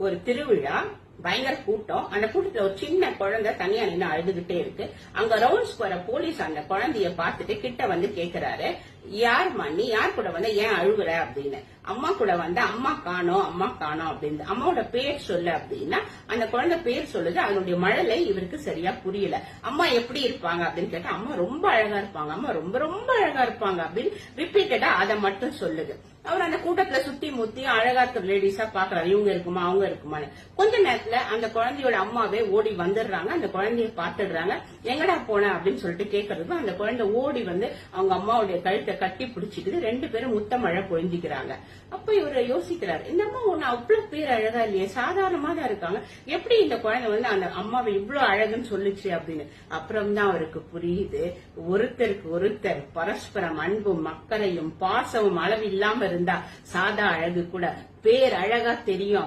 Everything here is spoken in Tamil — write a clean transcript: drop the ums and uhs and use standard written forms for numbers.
ஒரு திருவிழா, பயங்கர கூட்டம். அந்த கூட்டத்துல ஒரு சின்ன குழந்தை தனியா நின்று அழுதுகிட்டே இருக்கு. அங்க ரவுண்ட்ஸ் போற போலீஸ் அந்த குழந்தைய பார்த்துட்டு கிட்ட வந்து கேக்குறாரு, யாருமா நீ, யார் கூட வந்த, ஏன் அழுகுற அப்படின்னு. அம்மா கூட வந்த, அம்மா காணோம் அப்படின்னு. அம்மாவோட பேர் சொல்லு அப்படின்னா அந்த குழந்தை பேர் சொல்லுது. அதனுடைய மழலை இவருக்கு சரியா புரியல. அம்மா எப்படி இருப்பாங்க அப்படின்னு கேட்டா, அம்மா ரொம்ப அழகா இருப்பாங்க, அம்மா ரொம்ப ரொம்ப அழகா இருப்பாங்க அப்படின்னு ரிப்பீட்டடா அதை மட்டும் சொல்லுது. அவர் அந்த கூட்டத்துல சுத்தி முத்தி அழகா இருக்கிற லேடிஸா பாக்குறாரு, இவங்க இருக்குமா அவங்க இருக்குமான்னு. கொஞ்ச நேரத்துல அந்த குழந்தையோட அம்மாவே ஓடி வந்துடுறாங்க. அந்த குழந்தைய பாத்துடுறாங்க. எங்கடா போன அப்படின்னு சொல்லிட்டு கேட்கறதுக்கும் அந்த குழந்தை ஓடி வந்து அவங்க அம்மாவுடைய கழுத்தை கட்டி பிடிச்சிட்டு 2 பேரும் முத்தமழை பொழிஞ்சிக்கிறாங்க. அப்ப இவரு யோசிக்கிறாரு, இந்த அம்மா ஒண்ணு அவ்வளவு பேர் அழகா இல்லையே, சாதாரணமா தான் இருக்காங்க, எப்படி இந்த குழந்தை வந்து அந்த அம்மாவை இவ்வளவு அழகுன்னு சொல்லுச்சு அப்படின்னு. அப்புறம் தான் அவருக்கு புரியுது, ஒருத்தருக்கு ஒருத்தர் பரஸ்பரம் அன்பும் அக்கறையும் பாசமும் அளவில்லாம இருந்தா சாதா அழகு கூட பேர் அழகா தெரியும்.